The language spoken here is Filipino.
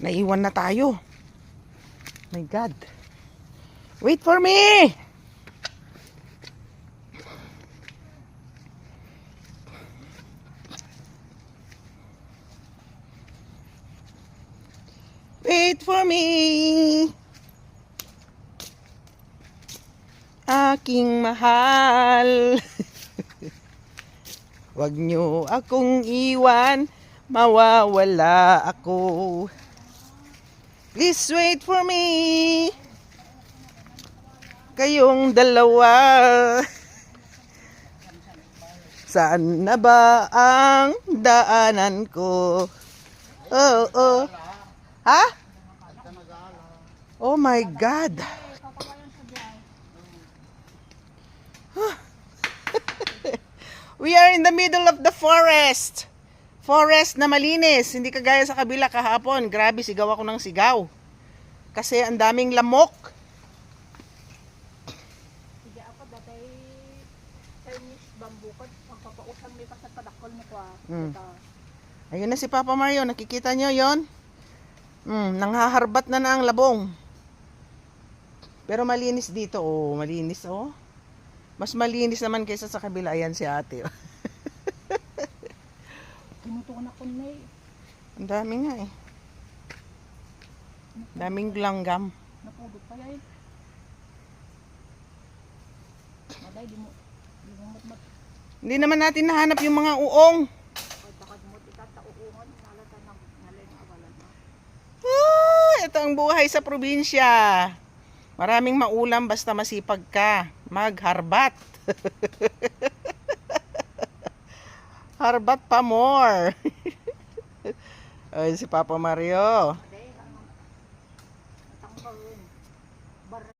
Naiwan na tayo. My God. Wait for me! Wait for me! Aking mahal. Wag niyo akong iwan, mawawala ako. Please wait for me. Kayong dalawa. Saan na ba ang daanan ko? Oh, oh. Ha? Oh my God. We are in the middle of the forest. Forest na malinis. Hindi kagaya sa kabila kahapon. Grabe, sigaw ako ng sigaw. Kasi ang daming lamok. Sige ako datay Chinese bamboo ko pagpapautang may pasat padakol mo ko. Ayun na si Papa Mario. Nakikita nyo yon? Nanghaharbat na ang labong. Pero malinis dito. Oh, malinis oh. Mas malinis naman kaysa sa kabila. Ayan si ate. Tinutukan ako na eh. Ang dami nga eh. Daming langgam. Napudot pa yan. Maday, di mo matmat. Hindi naman natin nahanap yung mga uong. Pag takad mo, itatauungan, nalata ng nalay ng awalan mo. Ito ang buhay sa probinsya. Maraming maulam basta masipag ka. Magharbat. Harbat pa more. Ay, si Papa Mario.